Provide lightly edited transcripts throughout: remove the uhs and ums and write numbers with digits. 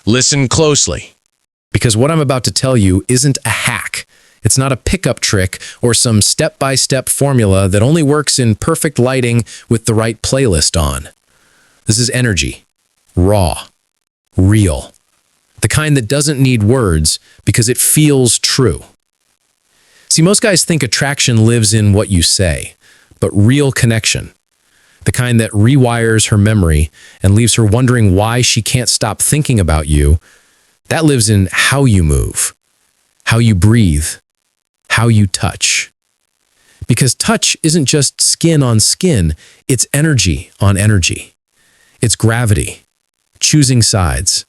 Listen closely. Because what I'm about to tell you isn't a hack. It's not a pickup trick or some step-by-step formula that only works in perfect lighting with the right playlist on. This is energy. Raw. Real. The kind that doesn't need words because it feels true. See, most guys think attraction lives in what you say, but real connection, the kind that rewires her memory and leaves her wondering why she can't stop thinking about you, that lives in how you move, how you breathe, how you touch. Because touch isn't just skin on skin, it's energy on energy. It's gravity, choosing sides.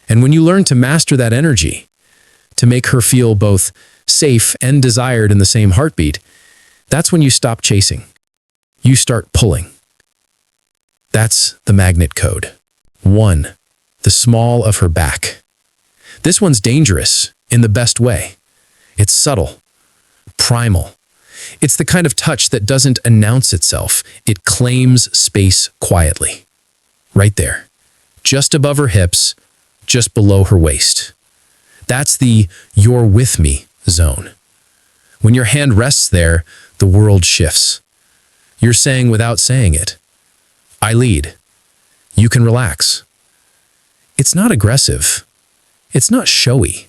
And when you learn to master that energy, to make her feel both safe and desired in the same heartbeat, that's when you stop chasing. You start pulling. That's the magnet code. 1. The small of her back. This one's dangerous in the best way. It's subtle, primal. It's the kind of touch that doesn't announce itself. It claims space quietly. Right there, just above her hips, just below her waist. That's the "you're with me" zone. When your hand rests there, the world shifts. You're saying without saying it, I lead. You can relax. It's not aggressive. It's not showy.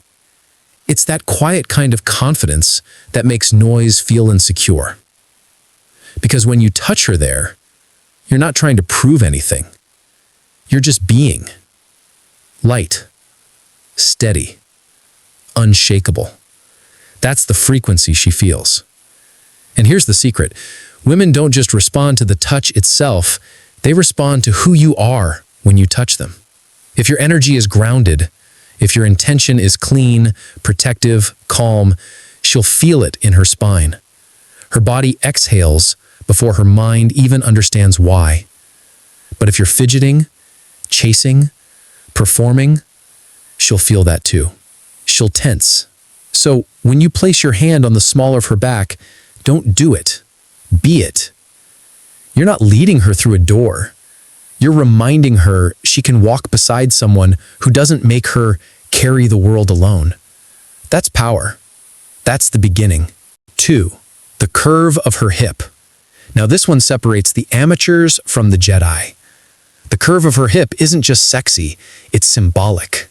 It's that quiet kind of confidence that makes noise feel insecure. Because when you touch her there, you're not trying to prove anything. You're just being. Light. Steady. Unshakable. That's the frequency she feels. And here's the secret. Women don't just respond to the touch itself, they respond to who you are when you touch them. If your energy is grounded, if your intention is clean, protective, calm, she'll feel it in her spine. Her body exhales before her mind even understands why. But if you're fidgeting, chasing, performing, she'll feel that too. She'll tense. So when you place your hand on the small of her back, don't do it. Be it. You're not leading her through a door. You're reminding her she can walk beside someone who doesn't make her carry the world alone. That's power. That's the beginning. 2. The curve of her hip. Now this one separates the amateurs from the Jedi. The curve of her hip isn't just sexy, it's symbolic.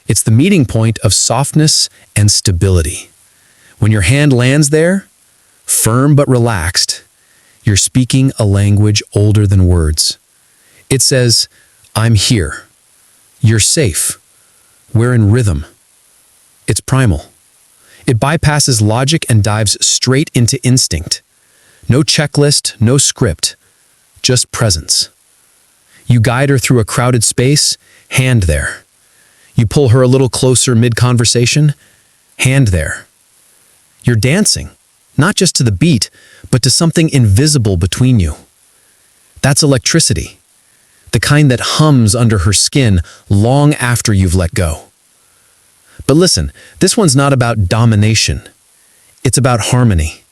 It's the meeting point of softness and stability. When your hand lands there, firm but relaxed, you're speaking a language older than words. It says, I'm here. You're safe. We're in rhythm. It's primal. It bypasses logic and dives straight into instinct. No checklist, no script, just presence. You guide her through a crowded space, hand there. You pull her a little closer mid-conversation, hand there. You're dancing, not just to the beat, but to something invisible between you. That's electricity, the kind that hums under her skin long after you've let go. But listen, this one's not about domination. It's about harmony.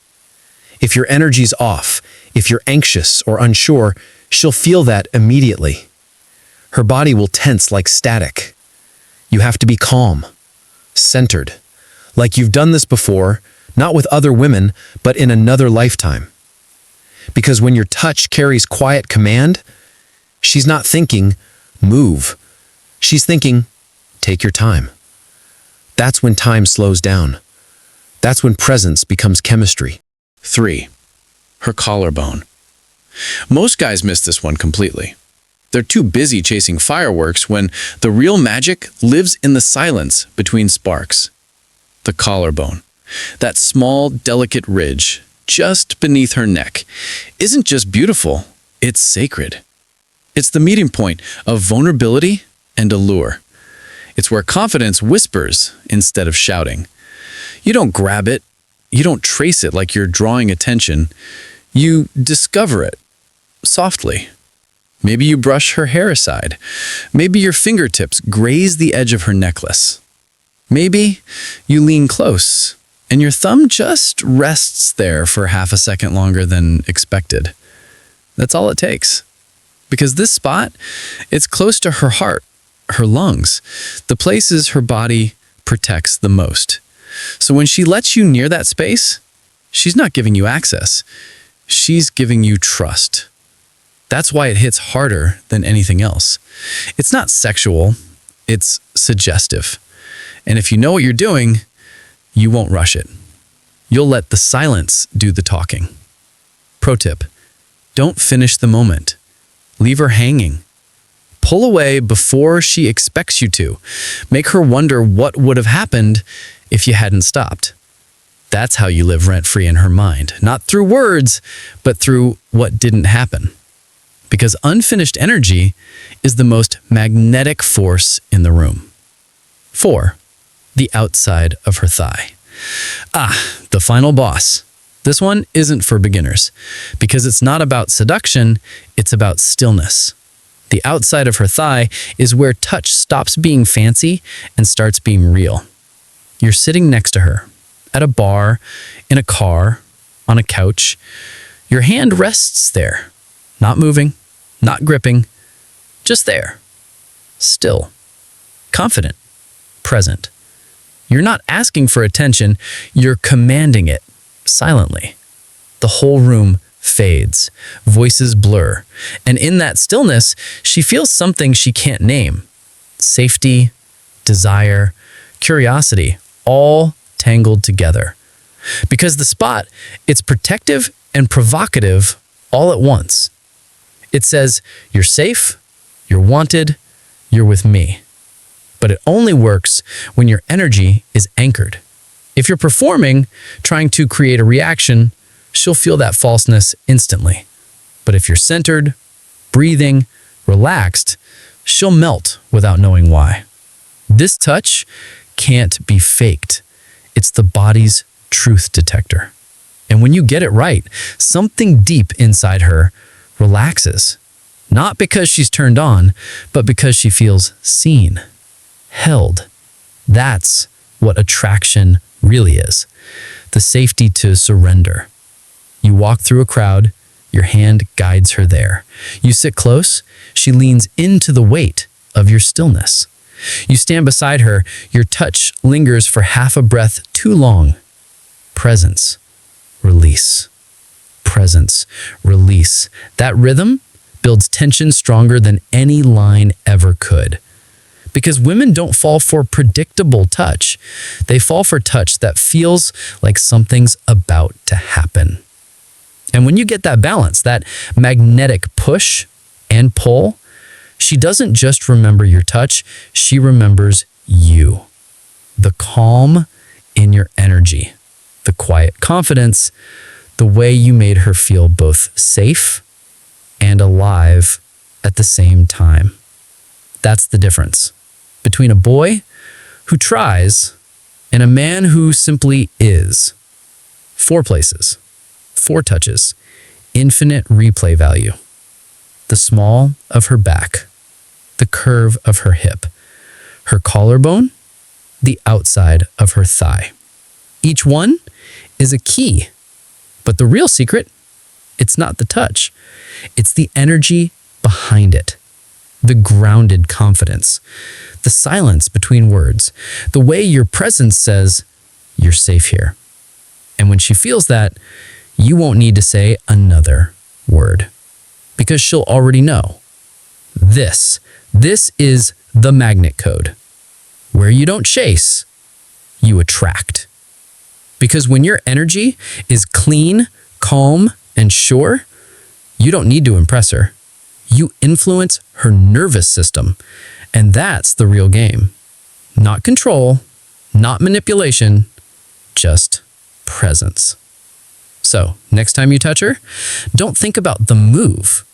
If your energy's off, if you're anxious or unsure, she'll feel that immediately. Her body will tense like static. You have to be calm, centered, like you've done this before, not with other women, but in another lifetime. Because when your touch carries quiet command, she's not thinking, move. She's thinking, take your time. That's when time slows down. That's when presence becomes chemistry. 3. Her collarbone. Most guys miss this one completely. They're too busy chasing fireworks when the real magic lives in the silence between sparks. The collarbone. That small, delicate ridge just beneath her neck isn't just beautiful, it's sacred. It's the meeting point of vulnerability and allure. It's where confidence whispers instead of shouting. You don't grab it. You don't trace it like you're drawing attention. You discover it softly. Maybe you brush her hair aside. Maybe your fingertips graze the edge of her necklace. Maybe you lean close and your thumb just rests there for half a second longer than expected. That's all it takes. Because this spot, it's close to her heart. her lungs, the places her body protects the most. So when she lets you near that space, she's not giving you access. She's giving you trust. That's why it hits harder than anything else. It's not sexual, it's suggestive. And if you know what you're doing, you won't rush it. You'll let the silence do the talking. Pro tip: don't finish the moment. Leave her hanging. Pull away before she expects you to. Make her wonder what would have happened if you hadn't stopped. That's how you live rent-free in her mind, not through words, but through what didn't happen. Because unfinished energy is the most magnetic force in the room. 4. The outside of her thigh. The final boss. This one isn't for beginners, because it's not about seduction, it's about stillness. The outside of her thigh is where touch stops being fancy and starts being real. You're sitting next to her, at a bar, in a car, on a couch. Your hand rests there, not moving, not gripping, just there, still, confident, present. You're not asking for attention, you're commanding it silently. The whole room fades, voices blur, and in that stillness, she feels something she can't name. Safety, desire, curiosity, all tangled together. Because the spot, it's protective and provocative all at once. It says, you're safe, you're wanted, you're with me. But it only works when your energy is anchored. If you're performing, trying to create a reaction, she'll feel that falseness instantly. But if you're centered, breathing, relaxed, she'll melt without knowing why. This touch can't be faked. It's the body's truth detector. And when you get it right, something deep inside her relaxes. Not because she's turned on, but because she feels seen, held. That's what attraction really is. The safety to surrender. You walk through a crowd, your hand guides her there. You sit close, she leans into the weight of your stillness. You stand beside her, your touch lingers for half a breath too long. Presence, release. Presence, release. That rhythm builds tension stronger than any line ever could. Because women don't fall for predictable touch. They fall for touch that feels like something's about to happen. And when you get that balance, that magnetic push and pull, she doesn't just remember your touch, she remembers you. The calm in your energy, the quiet confidence, the way you made her feel both safe and alive at the same time. That's the difference between a boy who tries and a man who simply is. 4 places, 4 touches, infinite replay value. The small of her back, the curve of her hip, her collarbone, the outside of her thigh. Each one is a key, but the real secret, it's not the touch. It's the energy behind it, the grounded confidence, the silence between words, the way your presence says, you're safe here. And when she feels that, you won't need to say another word because she'll already know. This is the magnet code. Where you don't chase, you attract. Because when your energy is clean, calm, and sure, you don't need to impress her. You influence her nervous system, and that's the real game. Not control, not manipulation, just presence. So, next time you touch her, don't think about the move.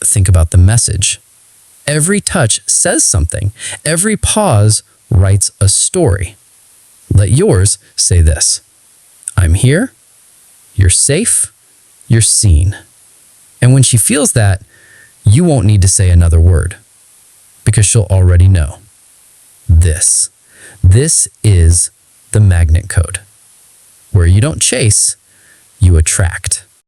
Think about the message. Every touch says something. Every pause writes a story. Let yours say this: I'm here, you're safe, you're seen. And when she feels that, you won't need to say another word because she'll already know. This is the magnet code. Where you don't chase, you attract.